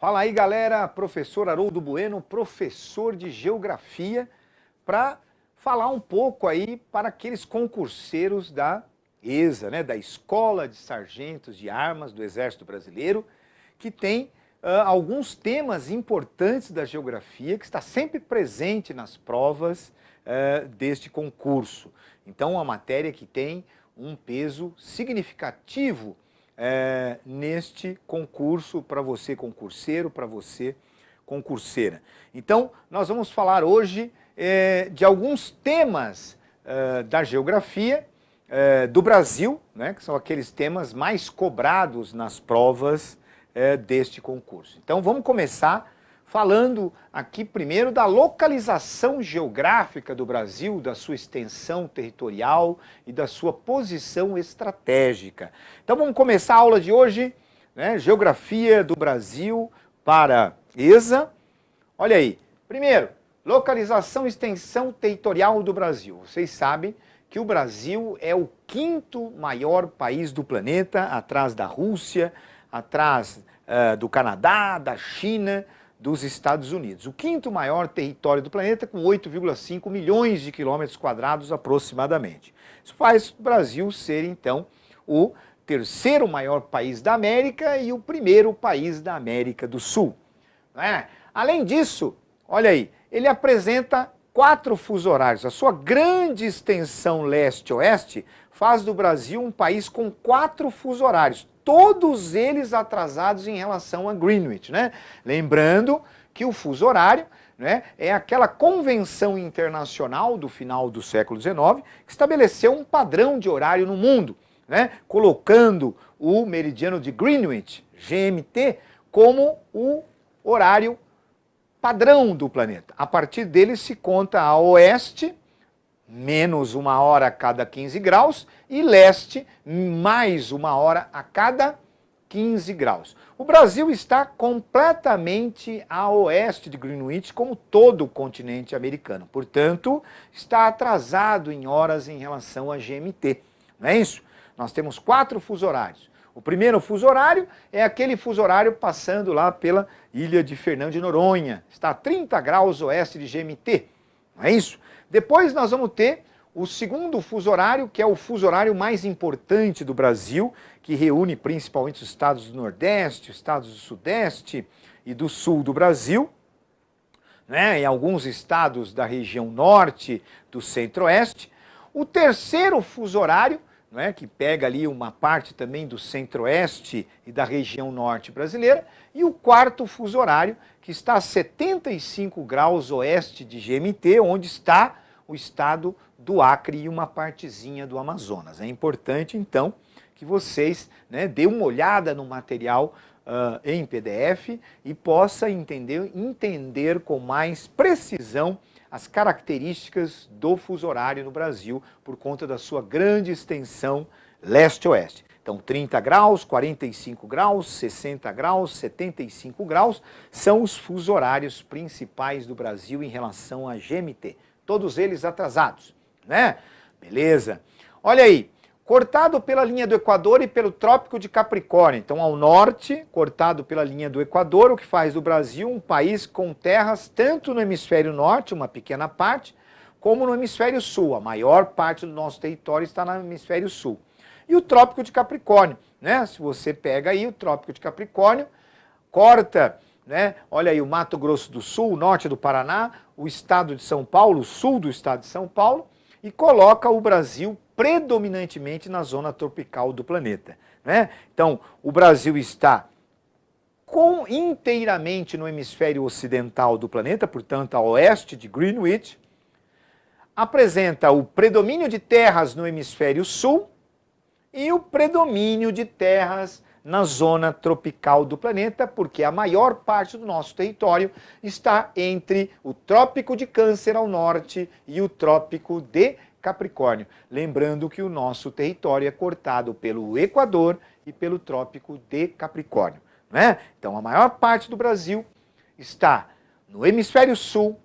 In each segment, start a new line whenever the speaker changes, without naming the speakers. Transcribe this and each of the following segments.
Fala aí, galera, professor Haroldo Bueno, professor de Geografia, para falar um pouco aí para aqueles concurseiros da ESA, né, da Escola de Sargentos de Armas do Exército Brasileiro, que tem alguns temas importantes da geografia que está sempre presente nas provas deste concurso. Então, uma matéria que tem um peso significativo neste concurso para você concurseiro, para você concurseira. Então, nós vamos falar hoje de alguns temas da geografia do Brasil, né, que são aqueles temas mais cobrados nas provas deste concurso. Então, vamos começar falando aqui primeiro da localização geográfica do Brasil, da sua extensão territorial e da sua posição estratégica. Então vamos começar a aula de hoje, né? Geografia do Brasil para ESA. Olha aí, primeiro, localização e extensão territorial do Brasil. Vocês sabem que o Brasil é o quinto maior país do planeta, atrás da Rússia, atrás do Canadá, da China, dos Estados Unidos. O quinto maior território do planeta, com 8,5 milhões de quilômetros quadrados aproximadamente. Isso faz o Brasil ser, então, o terceiro maior país da América e o primeiro país da América do Sul. Não é? Além disso, olha aí, ele apresenta 4 fusos horários. A sua grande extensão leste-oeste faz do Brasil um país com 4 fusos horários, todos eles atrasados em relação a Greenwich, né? Lembrando que o fuso horário, né, é aquela convenção internacional do final do século XIX que estabeleceu um padrão de horário no mundo, né, colocando o meridiano de Greenwich, GMT, como o horário padrão do planeta. A partir dele se conta a oeste, menos 1 hora a cada 15 graus, e leste, mais 1 hora a cada 15 graus. O Brasil está completamente a oeste de Greenwich, como todo o continente americano. Portanto, está atrasado em horas em relação a GMT. Não é isso? Nós temos 4 fusos horários. O primeiro fuso horário é aquele fuso horário passando lá pela ilha de Fernando de Noronha. Está a 30 graus oeste de GMT. Não é isso? Depois nós vamos ter o segundo fuso horário, que é o fuso horário mais importante do Brasil, que reúne principalmente os estados do Nordeste, os estados do Sudeste e do Sul do Brasil, né, e alguns estados da região Norte, do Centro-Oeste. O terceiro fuso horário, né, que pega ali uma parte também do Centro-Oeste e da região Norte brasileira, e o quarto fuso horário, que está a 75 graus oeste de GMT, onde está o estado do Acre e uma partezinha do Amazonas. É importante, então, que vocês, né, dêem uma olhada no material em PDF e possa entender com mais precisão as características do fuso horário no Brasil por conta da sua grande extensão leste-oeste. Então, 30 graus, 45 graus, 60 graus, 75 graus são os fusos horários principais do Brasil em relação a GMT. Todos eles atrasados, né? Beleza. Olha aí, cortado pela linha do Equador e pelo Trópico de Capricórnio. Então, ao norte, cortado pela linha do Equador, o que faz do Brasil um país com terras tanto no hemisfério norte, uma pequena parte, como no hemisfério sul. A maior parte do nosso território está no hemisfério sul. E o Trópico de Capricórnio, né? Se você pega aí o Trópico de Capricórnio, corta, né? Olha aí o Mato Grosso do Sul, o norte do Paraná, o estado de São Paulo, o sul do estado de São Paulo, e coloca o Brasil predominantemente na zona tropical do planeta, né? Então, o Brasil está inteiramente no hemisfério ocidental do planeta, portanto, a oeste de Greenwich, apresenta o predomínio de terras no hemisfério sul e o predomínio de terras na zona tropical do planeta, porque a maior parte do nosso território está entre o Trópico de Câncer ao norte e o Trópico de Capricórnio. Lembrando que o nosso território é cortado pelo Equador e pelo Trópico de Capricórnio, né? Então, a maior parte do Brasil está no hemisfério sul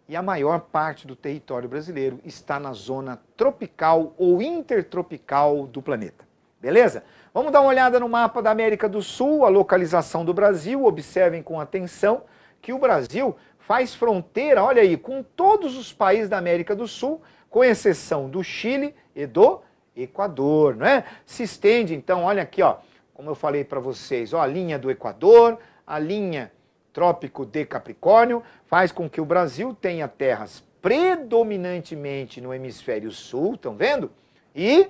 e a maior parte do território brasileiro está na zona tropical ou intertropical do planeta. Beleza? Vamos dar uma olhada no mapa da América do Sul, a localização do Brasil. Observem com atenção que o Brasil faz fronteira, olha aí, com todos os países da América do Sul, com exceção do Chile e do Equador, não é? Se estende, então, olha aqui, ó, como eu falei para vocês, ó, a linha do Equador, a linha Trópico de Capricórnio, faz com que o Brasil tenha terras predominantemente no hemisfério sul, estão vendo? E,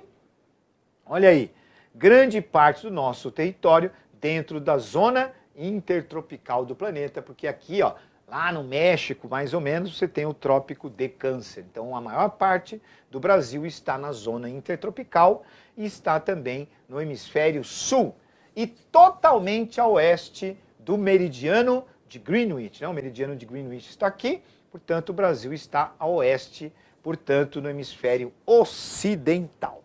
olha aí, grande parte do nosso território dentro da zona intertropical do planeta, porque aqui, ó, lá no México, mais ou menos, você tem o Trópico de Câncer. Então, a maior parte do Brasil está na zona intertropical e está também no hemisfério sul e totalmente a oeste do meridiano de Greenwich, né? O meridiano de Greenwich está aqui, portanto, o Brasil está a oeste, portanto, no hemisfério ocidental.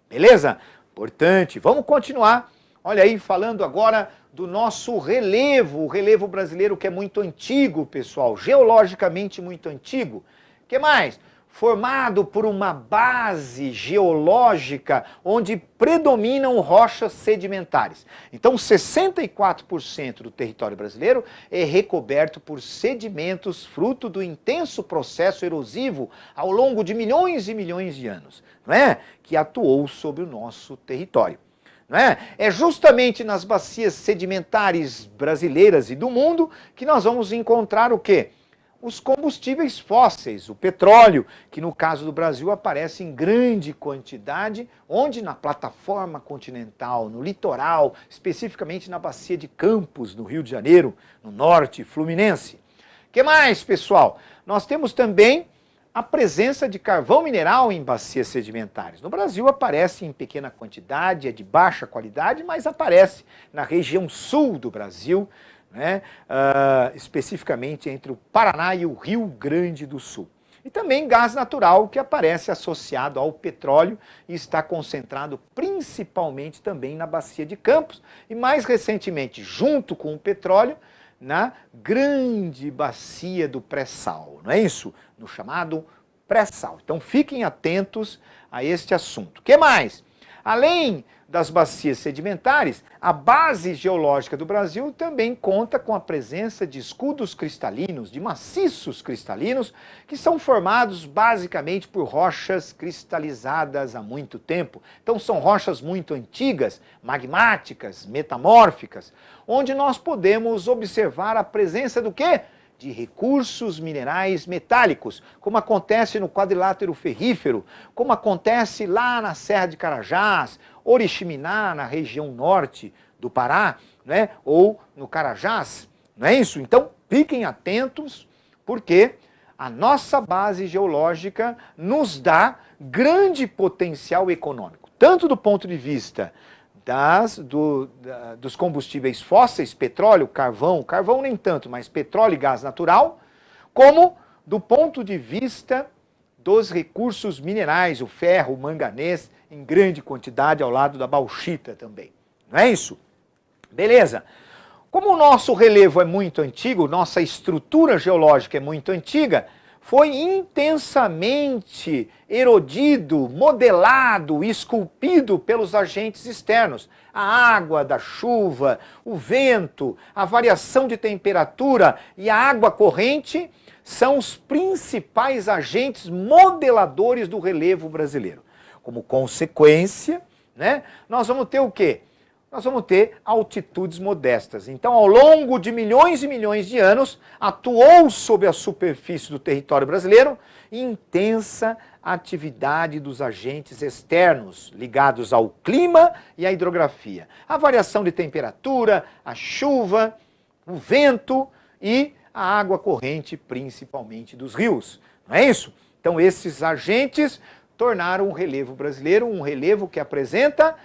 Beleza? Importante. Vamos continuar. Olha aí, falando agora do nosso relevo, o relevo brasileiro que é muito antigo, pessoal, geologicamente muito antigo. O que mais? Formado por uma base geológica onde predominam rochas sedimentares. Então, 64% do território brasileiro é recoberto por sedimentos fruto do intenso processo erosivo ao longo de milhões e milhões de anos, não é? Que atuou sobre o nosso território. Não é? É justamente nas bacias sedimentares brasileiras e do mundo que nós vamos encontrar o quê? Os combustíveis fósseis, o petróleo, que no caso do Brasil aparece em grande quantidade, onde na plataforma continental, no litoral, especificamente na bacia de Campos, no Rio de Janeiro, no norte fluminense. O que mais, pessoal? Nós temos também a presença de carvão mineral em bacias sedimentares. No Brasil aparece em pequena quantidade, é de baixa qualidade, mas aparece na região sul do Brasil, né? Especificamente entre o Paraná e o Rio Grande do Sul. E também gás natural que aparece associado ao petróleo e está concentrado principalmente também na bacia de Campos e mais recentemente, junto com o petróleo, na grande bacia do pré-sal, não é isso? No chamado pré-sal. Então fiquem atentos a este assunto. O que mais? Além das bacias sedimentares, a base geológica do Brasil também conta com a presença de escudos cristalinos, de maciços cristalinos, que são formados basicamente por rochas cristalizadas há muito tempo. Então são rochas muito antigas, magmáticas, metamórficas, onde nós podemos observar a presença do quê? De recursos minerais metálicos, como acontece no quadrilátero ferrífero, como acontece lá na Serra de Carajás, Oriximiná, na região norte do Pará, né? Ou no Carajás, não é isso? Então, fiquem atentos, porque a nossa base geológica nos dá grande potencial econômico, tanto do ponto de vista dos combustíveis fósseis, petróleo, carvão nem tanto, mas petróleo e gás natural, como do ponto de vista dos recursos minerais, o ferro, o manganês, em grande quantidade ao lado da bauxita também. Não é isso? Beleza. Como o nosso relevo é muito antigo, nossa estrutura geológica é muito antiga, foi intensamente erodido, modelado, esculpido pelos agentes externos. A água da chuva, o vento, a variação de temperatura e a água corrente são os principais agentes modeladores do relevo brasileiro. Como consequência, né, nós vamos ter o quê? Nós vamos ter altitudes modestas. Então, ao longo de milhões e milhões de anos, atuou sobre a superfície do território brasileiro intensa atividade dos agentes externos ligados ao clima e à hidrografia. A variação de temperatura, a chuva, o vento e a água corrente, principalmente dos rios. Não é isso? Então, esses agentes tornaram o relevo brasileiro um relevo que apresenta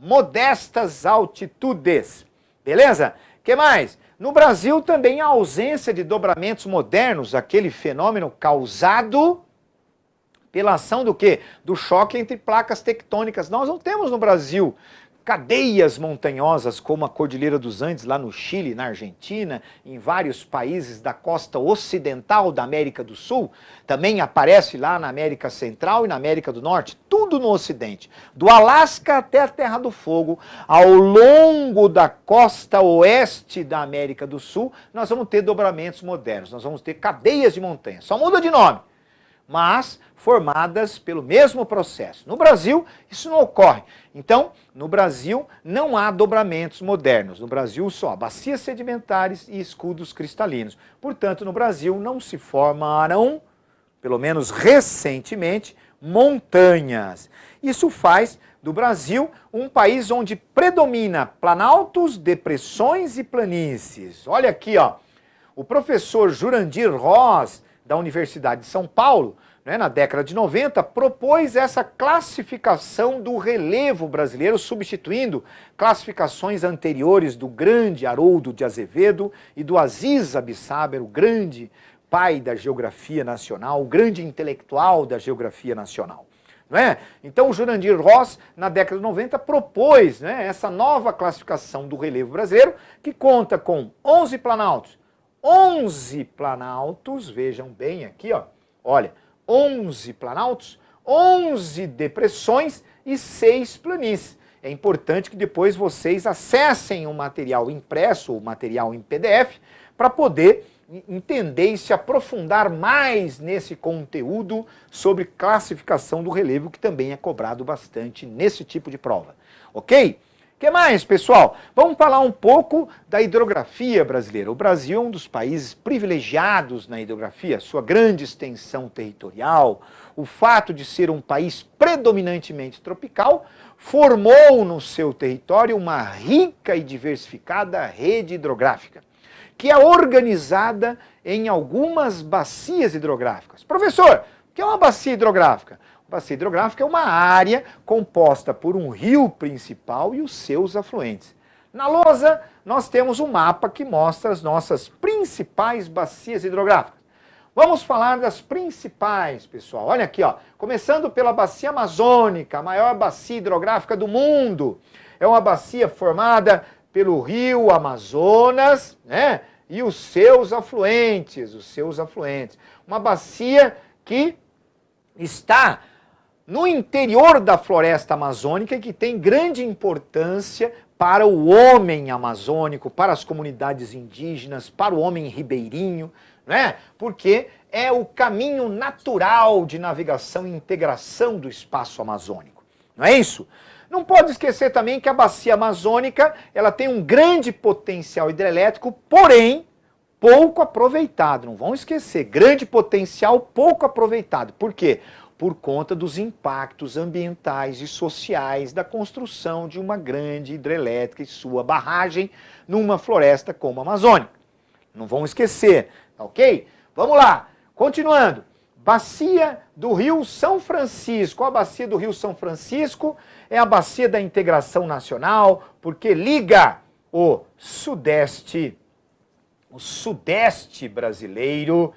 modestas altitudes. Beleza? O que mais? No Brasil também a ausência de dobramentos modernos, aquele fenômeno causado pela ação do quê? Do choque entre placas tectônicas. Nós não temos no Brasil cadeias montanhosas como a Cordilheira dos Andes, lá no Chile, na Argentina, em vários países da costa ocidental da América do Sul, também aparece lá na América Central e na América do Norte, tudo no Ocidente. Do Alasca até a Terra do Fogo, ao longo da costa oeste da América do Sul, nós vamos ter dobramentos modernos, nós vamos ter cadeias de montanhas, só muda de nome, mas formadas pelo mesmo processo. No Brasil, isso não ocorre. Então, no Brasil, não há dobramentos modernos. No Brasil, só bacias sedimentares e escudos cristalinos. Portanto, no Brasil, não se formaram, pelo menos recentemente, montanhas. Isso faz do Brasil um país onde predomina planaltos, depressões e planícies. Olha aqui, ó, o professor Jurandir Ross, da Universidade de São Paulo, na década de 90, propôs essa classificação do relevo brasileiro, substituindo classificações anteriores do grande Haroldo de Azevedo e do Aziz Abissaber, o grande pai da geografia nacional, o grande intelectual da geografia nacional. Não é? Então o Jurandir Ross, na década de 90, propôs, essa nova classificação do relevo brasileiro, que conta com 11 planaltos. 11 planaltos, vejam bem aqui, ó, olha, 11 planaltos, 11 depressões e 6 planícies. É importante que depois vocês acessem o material impresso, o material em PDF, para poder entender e se aprofundar mais nesse conteúdo sobre classificação do relevo, que também é cobrado bastante nesse tipo de prova. Ok? O que mais, pessoal? Vamos falar um pouco da hidrografia brasileira. O Brasil é um dos países privilegiados na hidrografia, sua grande extensão territorial, o fato de ser um país predominantemente tropical, formou no seu território uma rica e diversificada rede hidrográfica, que é organizada em algumas bacias hidrográficas. Professor, o que é uma bacia hidrográfica? Bacia hidrográfica é uma área composta por um rio principal e os seus afluentes. Na lousa, nós temos um mapa que mostra as nossas principais bacias hidrográficas. Vamos falar das principais, pessoal. Olha aqui, ó. Começando pela bacia amazônica, a maior bacia hidrográfica do mundo. É uma bacia formada pelo rio Amazonas, e os seus afluentes, Uma bacia que está no interior da floresta amazônica e que tem grande importância para o homem amazônico, para as comunidades indígenas, para o homem ribeirinho, porque é o caminho natural de navegação e integração do espaço amazônico. Não é isso? Não pode esquecer também que a bacia amazônica ela tem um grande potencial hidrelétrico, porém pouco aproveitado. Não vão esquecer, grande potencial pouco aproveitado. Por quê? Por conta dos impactos ambientais e sociais da construção de uma grande hidrelétrica e sua barragem numa floresta como a Amazônia. Não vão esquecer, tá ok? Vamos lá, continuando. Bacia do Rio São Francisco. A bacia do Rio São Francisco é a bacia da integração nacional, porque liga o sudeste brasileiro,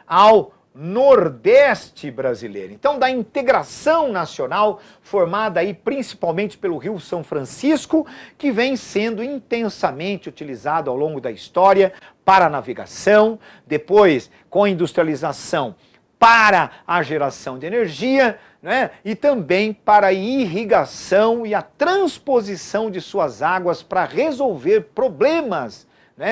ao nordeste brasileiro. Então, da integração nacional, formada aí principalmente pelo Rio São Francisco, que vem sendo intensamente utilizado ao longo da história para a navegação, depois com a industrialização para a geração de energia, e também para a irrigação e a transposição de suas águas para resolver problemas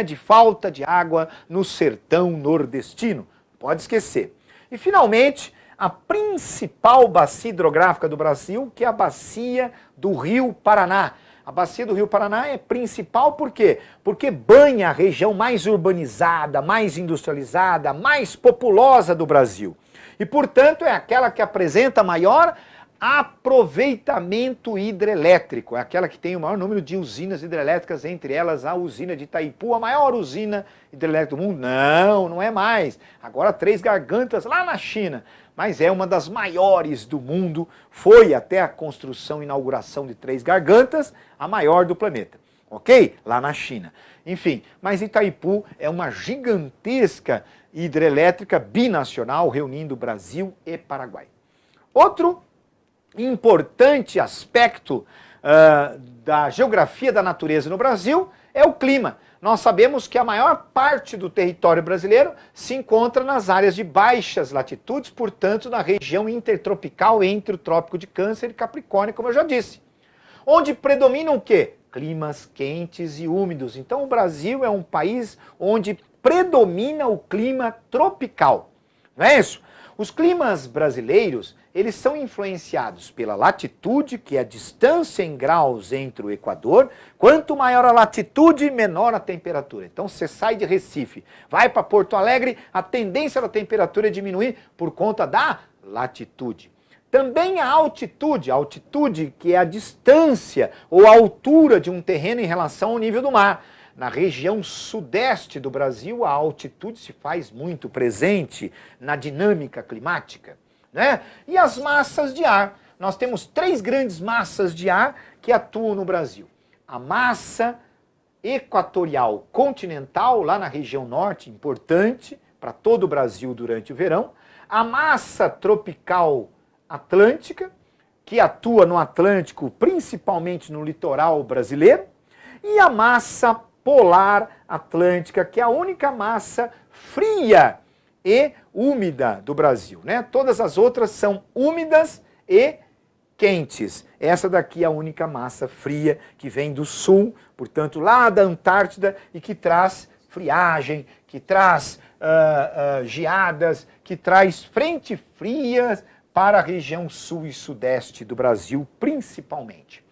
de falta de água no sertão nordestino. Pode esquecer. E, finalmente, a principal bacia hidrográfica do Brasil, que é a bacia do Rio Paraná. A bacia do Rio Paraná é principal por quê? Porque banha a região mais urbanizada, mais industrializada, mais populosa do Brasil. E, portanto, é aquela que apresenta maior aproveitamento hidrelétrico. É aquela que tem o maior número de usinas hidrelétricas, entre elas a usina de Itaipu, a maior usina hidrelétrica do mundo. Não, não é mais. Agora Três Gargantas, lá na China. Mas é uma das maiores do mundo. Foi até a construção e inauguração de Três Gargantas, a maior do planeta. Ok? Lá na China. Enfim, mas Itaipu é uma gigantesca hidrelétrica binacional, reunindo Brasil e Paraguai. Outro importante aspecto da geografia da natureza no Brasil é o clima. Nós sabemos que a maior parte do território brasileiro se encontra nas áreas de baixas latitudes, portanto, na região intertropical entre o Trópico de Câncer e Capricórnio, como eu já disse. Onde predominam o quê? Climas quentes e úmidos. Então, o Brasil é um país onde predomina o clima tropical. Não é isso? Os climas brasileiros, eles são influenciados pela latitude, que é a distância em graus entre o Equador. Quanto maior a latitude, menor a temperatura. Então você sai de Recife, vai para Porto Alegre, a tendência da temperatura é diminuir por conta da latitude. Também a altitude que é a distância ou a altura de um terreno em relação ao nível do mar. Na região sudeste do Brasil, a altitude se faz muito presente na dinâmica climática, né? E as massas de ar. Nós temos 3 grandes massas de ar que atuam no Brasil. A massa equatorial continental, lá na região norte, importante para todo o Brasil durante o verão. A massa tropical atlântica, que atua no Atlântico, principalmente no litoral brasileiro. E a massa polar atlântica, que é a única massa fria e úmida do Brasil, né? Todas as outras são úmidas e quentes. Essa daqui é a única massa fria que vem do sul, portanto lá da Antártida, e que traz friagem, que traz geadas, que traz frentes frias para a região sul e sudeste do Brasil, principalmente.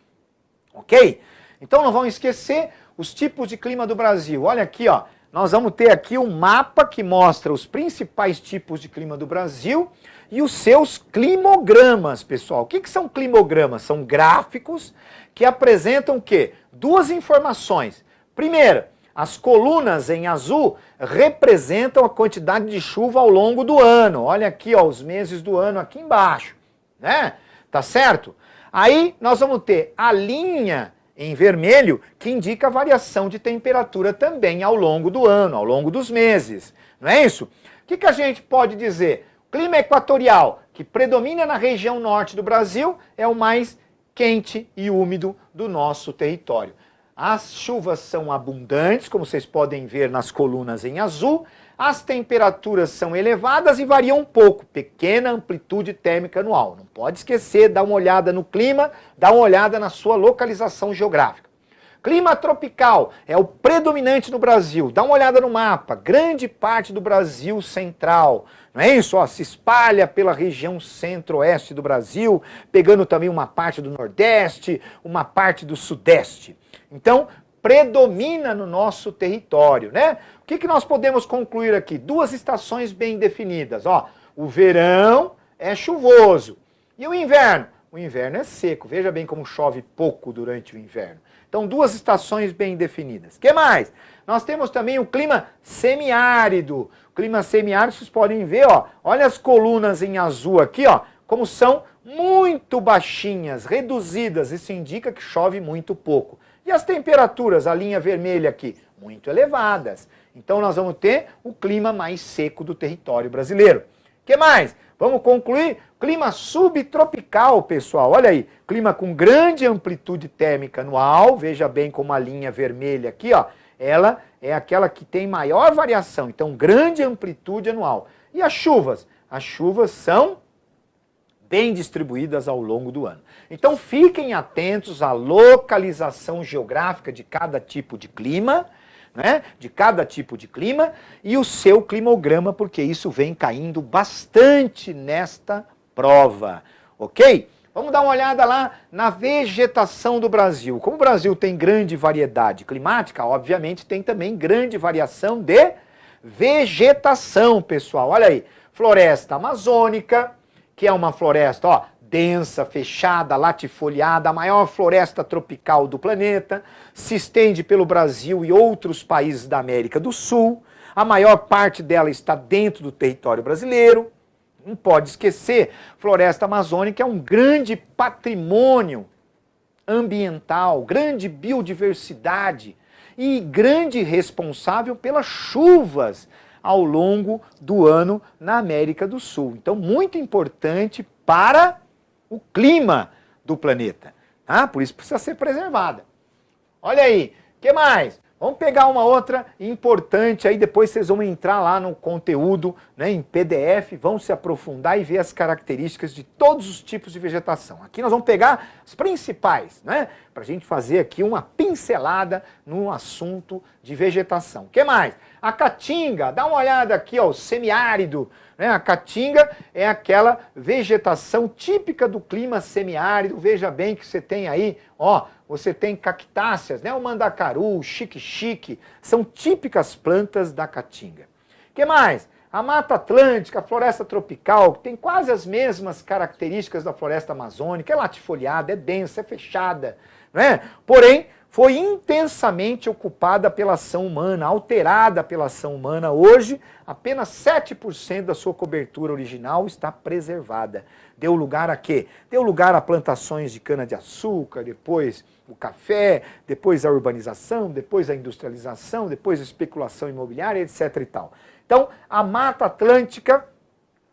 Ok? Então não vão esquecer os tipos de clima do Brasil. Olha aqui, ó, nós vamos ter aqui um mapa que mostra os principais tipos de clima do Brasil e os seus climogramas, pessoal. O que são climogramas? São gráficos que apresentam o quê? 2 informações. Primeiro, as colunas em azul representam a quantidade de chuva ao longo do ano. Olha aqui, ó, os meses do ano aqui embaixo, né? Tá certo? Aí nós vamos ter a linha em vermelho, que indica a variação de temperatura também ao longo do ano, ao longo dos meses. Não é isso? O que a gente pode dizer? O clima equatorial, que predomina na região norte do Brasil, é o mais quente e úmido do nosso território. As chuvas são abundantes, como vocês podem ver nas colunas em azul. As temperaturas são elevadas e variam um pouco, pequena amplitude térmica anual. Não pode esquecer, dá uma olhada no clima, dá uma olhada na sua localização geográfica. Clima tropical é o predominante no Brasil. Dá uma olhada no mapa, grande parte do Brasil central. Não é isso? Ó, se espalha pela região centro-oeste do Brasil, pegando também uma parte do nordeste, uma parte do sudeste. Então, predomina no nosso território, né? O que nós podemos concluir aqui? 2 estações bem definidas, ó. O verão é chuvoso e o inverno? O inverno é seco. Veja bem como chove pouco durante o inverno. Então, 2 estações bem definidas. O que mais? Nós temos também o clima semiárido. O clima semiárido, vocês podem ver, ó. Olha as colunas em azul aqui, ó, como são muito baixinhas, reduzidas. Isso indica que chove muito pouco. E as temperaturas, a linha vermelha aqui, muito elevadas. Então nós vamos ter o clima mais seco do território brasileiro. O que mais? Vamos concluir? Clima subtropical, pessoal. Olha aí, clima com grande amplitude térmica anual. Veja bem como a linha vermelha aqui, ó, ela é aquela que tem maior variação. Então, grande amplitude anual. E as chuvas? As chuvas são bem distribuídas ao longo do ano. Então fiquem atentos à localização geográfica de cada tipo de clima, né? De cada tipo de clima e o seu climograma, porque isso vem caindo bastante nesta prova, ok? Vamos dar uma olhada lá na vegetação do Brasil. Como o Brasil tem grande variedade climática, obviamente tem também grande variação de vegetação, pessoal. Olha aí, floresta amazônica, que é uma floresta, ó, densa, fechada, latifoliada, a maior floresta tropical do planeta, se estende pelo Brasil e outros países da América do Sul. A maior parte dela está dentro do território brasileiro. Não pode esquecer, floresta amazônica é um grande patrimônio ambiental, grande biodiversidade e grande responsável pelas chuvas ao longo do ano na América do Sul. Então, muito importante para o clima do planeta. tá? Por isso precisa ser preservada. Olha aí, o que mais? Vamos pegar uma outra importante aí, depois vocês vão entrar lá no conteúdo, né, em PDF, vão se aprofundar e ver as características de todos os tipos de vegetação. Aqui nós vamos pegar as principais, né, para a gente fazer aqui uma pincelada no assunto de vegetação. O que mais? A caatinga, dá uma olhada aqui, ó, o semiárido, né? A caatinga é aquela vegetação típica do clima semiárido. Veja bem que você tem aí, ó, você tem cactáceas, né? O mandacaru, o xique-xique, são típicas plantas da caatinga. O que mais? A Mata Atlântica, a floresta tropical, que tem quase as mesmas características da floresta amazônica, é latifoliada, é densa, é fechada, né? Porém, foi intensamente ocupada pela ação humana, alterada pela ação humana. Hoje, apenas 7% da sua cobertura original está preservada. Deu lugar a quê? Deu lugar a plantações de cana-de-açúcar, depois o café, depois a urbanização, depois a industrialização, depois a especulação imobiliária, etc. e tal. Então, a Mata Atlântica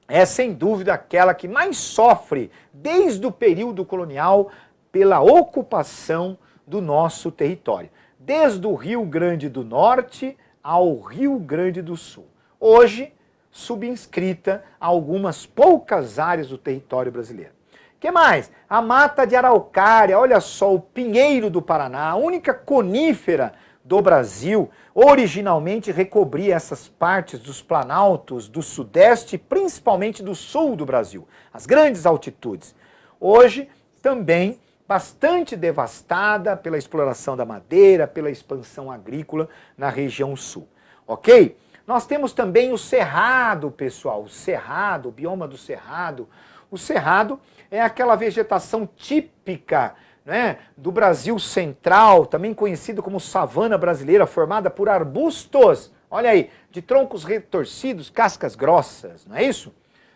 é, sem dúvida, aquela que mais sofre, desde o período colonial, pela ocupação do nosso território, desde o Rio Grande do Norte ao Rio Grande do Sul. Hoje, subscrita a algumas poucas áreas do território brasileiro. O que mais? A mata de araucária, olha só, o pinheiro do Paraná, a única conífera do Brasil, originalmente recobria essas partes dos planaltos do sudeste, principalmente do sul do Brasil, as grandes altitudes. Hoje, também bastante devastada pela exploração da madeira, pela expansão agrícola na região sul. Ok? Nós temos também o cerrado, pessoal, o cerrado, o bioma do cerrado. O cerrado é aquela vegetação típica, né, do Brasil central, também conhecido como savana brasileira, formada por arbustos, olha aí, de troncos retorcidos, cascas grossas, não é isso?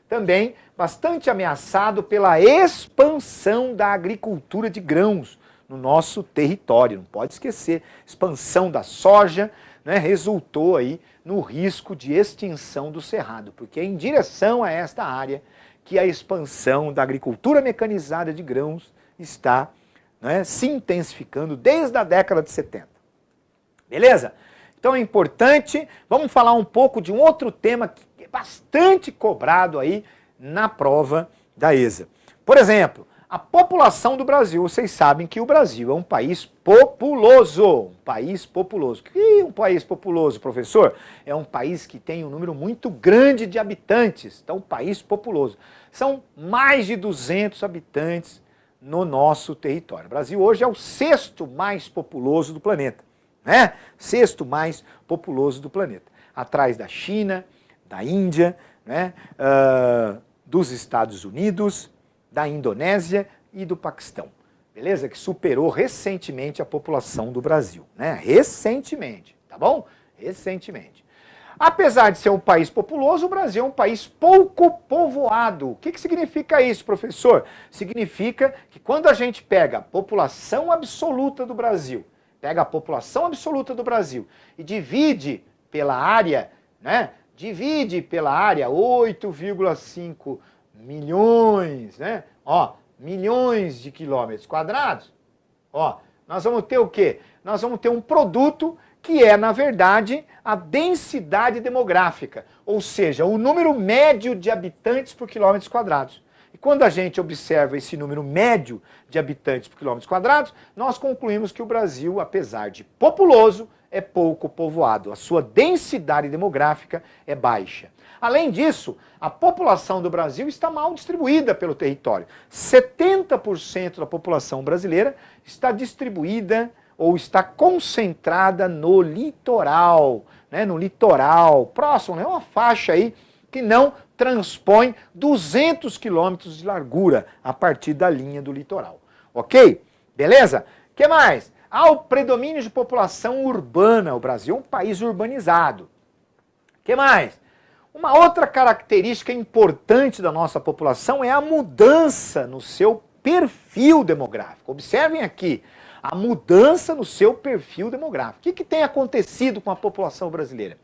Também bastante ameaçado pela expansão da agricultura de grãos no nosso território. Não pode esquecer, expansão da soja, né, resultou aí no risco de extinção do cerrado, porque é em direção a esta área que a expansão da agricultura mecanizada de grãos está, né, se intensificando desde a década de 70. Beleza? Então é importante, vamos falar um pouco de um outro tema que é bastante cobrado aí na prova da ESA. Por exemplo, a população do Brasil. Vocês sabem que o Brasil é um país populoso. Um país populoso. O que é um país populoso, professor? É um país que tem um número muito grande de habitantes. Então, um país populoso. São mais de 200 habitantes no nosso território. O Brasil hoje é o sexto mais populoso do planeta. Né? Sexto mais populoso do planeta. Atrás da China, da Índia, né? Dos Estados Unidos, da Indonésia e do Paquistão, beleza? Que superou recentemente a população do Brasil, né? Recentemente, tá bom? Recentemente. Apesar de ser um país populoso, o Brasil é um país pouco povoado. O que significa isso, professor? Significa que quando a gente pega a população absoluta do Brasil, pega a população absoluta do Brasil e divide pela área, né? Divide pela área 8,5 milhões, né? Ó, milhões de quilômetros quadrados. Ó, nós vamos ter o quê? Nós vamos ter um produto que é, na verdade, a densidade demográfica, ou seja, o número médio de habitantes por quilômetros quadrados. E quando a gente observa esse número médio de habitantes por quilômetros quadrados, nós concluímos que o Brasil, apesar de populoso, é pouco povoado. A sua densidade demográfica é baixa. Além disso, a população do Brasil está mal distribuída pelo território. 70% da população brasileira está distribuída ou está concentrada no litoral, né? No litoral próximo, é uma faixa aí que não transpõe 200 quilômetros de largura a partir da linha do litoral. Ok? Beleza? O que mais? Há o predomínio de população urbana. O Brasil é um país urbanizado. O que mais? Uma outra característica importante da nossa população é a mudança no seu perfil demográfico. Observem aqui, a mudança no seu perfil demográfico. O que tem acontecido com a população brasileira?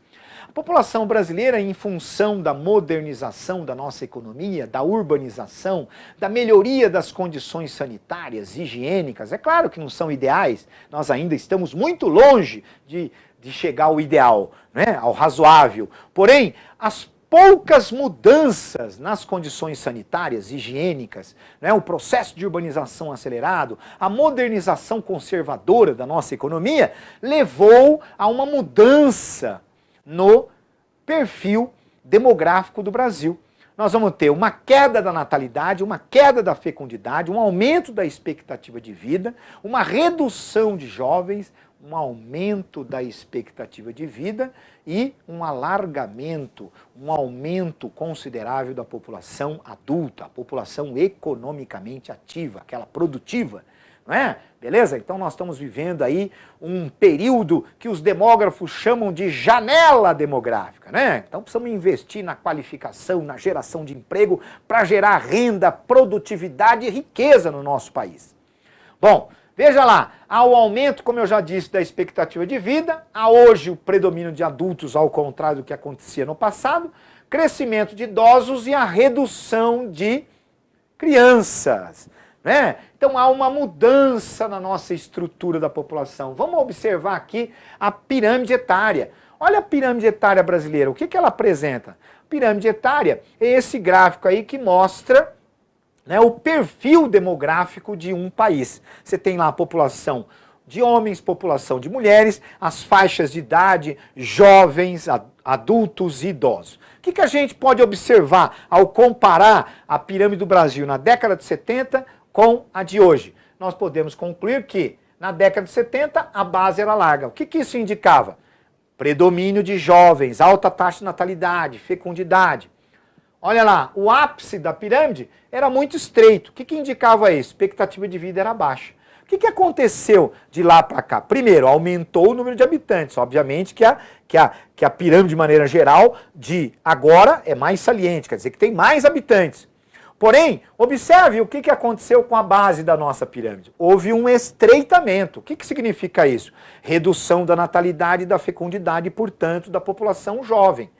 A população brasileira, em função da modernização da nossa economia, da urbanização, da melhoria das condições sanitárias, higiênicas, é claro que não são ideais, nós ainda estamos muito longe de chegar ao ideal, né, ao razoável. Porém, as poucas mudanças nas condições sanitárias, higiênicas, né, o processo de urbanização acelerado, a modernização conservadora da nossa economia, levou a uma mudança no perfil demográfico do Brasil. Nós vamos ter uma queda da natalidade, uma queda da fecundidade, um aumento da expectativa de vida, uma redução de jovens, um aumento da expectativa de vida e um alargamento, um aumento considerável da população adulta, a população economicamente ativa, aquela produtiva, não é? Beleza? Então nós estamos vivendo aí um período que os demógrafos chamam de janela demográfica, né? Então precisamos investir na qualificação, na geração de emprego para gerar renda, produtividade e riqueza no nosso país. Bom, veja lá, há o aumento, como eu já disse, da expectativa de vida, há hoje o predomínio de adultos ao contrário do que acontecia no passado, crescimento de idosos e a redução de crianças, né? Então há uma mudança na nossa estrutura da população. Vamos observar aqui a pirâmide etária. Olha a pirâmide etária brasileira, o que ela apresenta? A pirâmide etária é esse gráfico aí que mostra, né, o perfil demográfico de um país. Você tem lá a população de homens, população de mulheres, as faixas de idade, jovens, adultos e idosos. O que a gente pode observar ao comparar a pirâmide do Brasil na década de 70 com a de hoje? Nós podemos concluir que na década de 70 a base era larga. O que isso indicava? Predomínio de jovens, alta taxa de natalidade, fecundidade. Olha lá, o ápice da pirâmide era muito estreito. O que indicava isso? Expectativa de vida era baixa. O que aconteceu de lá para cá? Primeiro, aumentou o número de habitantes. Obviamente que a pirâmide, de maneira geral, de agora é mais saliente, quer dizer que tem mais habitantes. Porém, observe o que aconteceu com a base da nossa pirâmide. Houve um estreitamento. O que significa isso? Redução da natalidade e da fecundidade, portanto, da população jovem.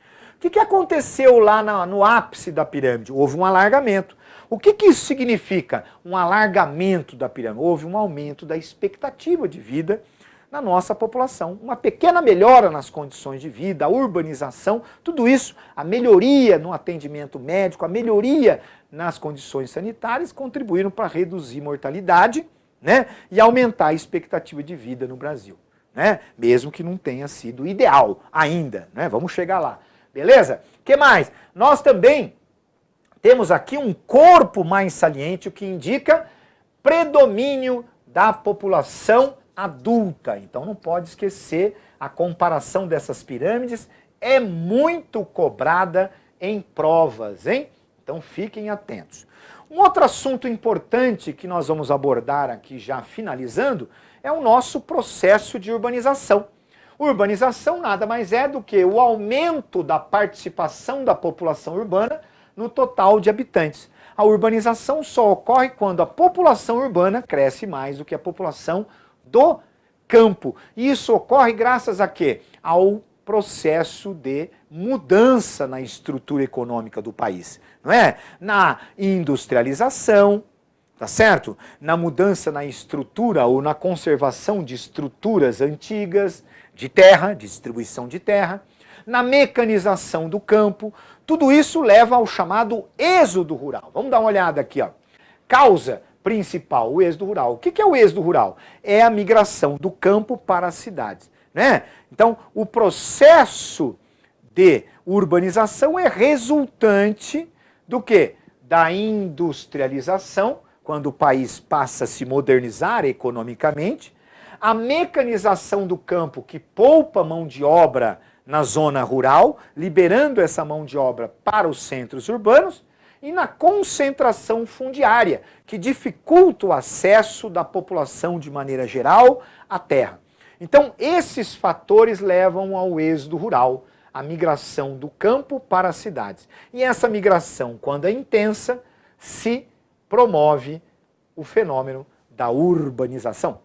O que aconteceu lá no ápice da pirâmide? Houve um alargamento. O que isso significa? Um alargamento da pirâmide. Houve um aumento da expectativa de vida na nossa população. Uma pequena melhora nas condições de vida, a urbanização, tudo isso, a melhoria no atendimento médico, a melhoria nas condições sanitárias contribuíram para reduzir mortalidade, né, e aumentar a expectativa de vida no Brasil, né, mesmo que não tenha sido ideal ainda, né, vamos chegar lá. Beleza? O que mais? Nós também temos aqui um corpo mais saliente, o que indica predomínio da população adulta. Então não pode esquecer, a comparação dessas pirâmides é muito cobrada em provas, hein? Então fiquem atentos. Um outro assunto importante que nós vamos abordar aqui já finalizando é o nosso processo de urbanização. Urbanização nada mais é do que o aumento da participação da população urbana no total de habitantes. A urbanização só ocorre quando a população urbana cresce mais do que a população do campo. E isso ocorre graças a quê? Ao processo de mudança na estrutura econômica do país, não é? Na industrialização, tá certo? Na mudança na estrutura ou na conservação de estruturas antigas, de terra, de distribuição de terra, na mecanização do campo, tudo isso leva ao chamado êxodo rural. Vamos dar uma olhada aqui, ó. Causa principal, o êxodo rural. O que é o êxodo rural? É a migração do campo para as cidades, né? Então, o processo de urbanização é resultante do quê? Da industrialização, quando o país passa a se modernizar economicamente, a mecanização do campo, que poupa mão de obra na zona rural, liberando essa mão de obra para os centros urbanos, e na concentração fundiária, que dificulta o acesso da população de maneira geral à terra. Então, esses fatores levam ao êxodo rural, a migração do campo para as cidades. E essa migração, quando é intensa, se promove o fenômeno da urbanização.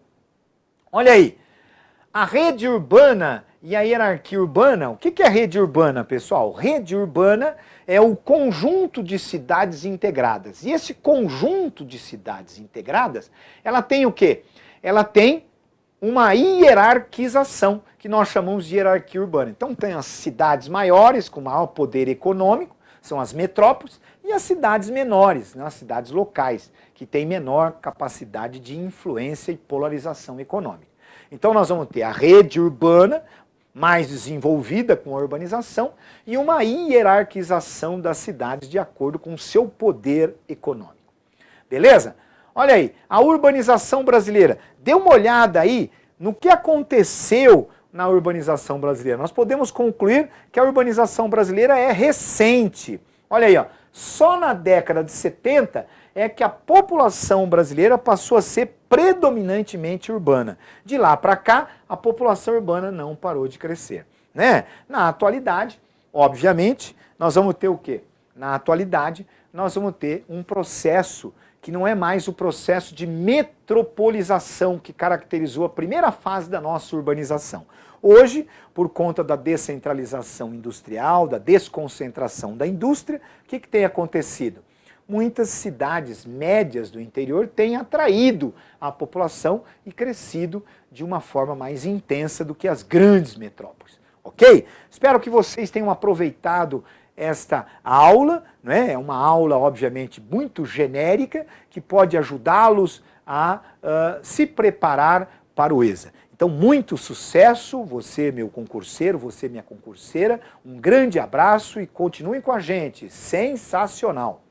Olha aí, a rede urbana e a hierarquia urbana. O que é rede urbana, pessoal? Rede urbana é o conjunto de cidades integradas. E esse conjunto de cidades integradas, ela tem o quê? Ela tem uma hierarquização, que nós chamamos de hierarquia urbana. Então tem as cidades maiores, com maior poder econômico, são as metrópoles, e as cidades menores, né, as cidades locais, que têm menor capacidade de influência e polarização econômica. Então nós vamos ter a rede urbana, mais desenvolvida com a urbanização, e uma hierarquização das cidades de acordo com o seu poder econômico. Beleza? Olha aí, a urbanização brasileira. Dê uma olhada aí no que aconteceu na urbanização brasileira. Nós podemos concluir que a urbanização brasileira é recente. Olha aí, ó, só na década de 70 é que a população brasileira passou a ser predominantemente urbana. De lá para cá, a população urbana não parou de crescer, né? Na atualidade, obviamente, nós vamos ter o quê? Na atualidade, nós vamos ter um processo que não é mais o processo de metropolização que caracterizou a primeira fase da nossa urbanização. Hoje, por conta da descentralização industrial, da desconcentração da indústria, o que tem acontecido? Muitas cidades médias do interior têm atraído a população e crescido de uma forma mais intensa do que as grandes metrópoles. Ok? Espero que vocês tenham aproveitado esta aula, né? É uma aula, obviamente, muito genérica, que pode ajudá-los a se preparar para o ESA. Então, muito sucesso, você, meu concurseiro, você, minha concurseira, um grande abraço e continuem com a gente, sensacional!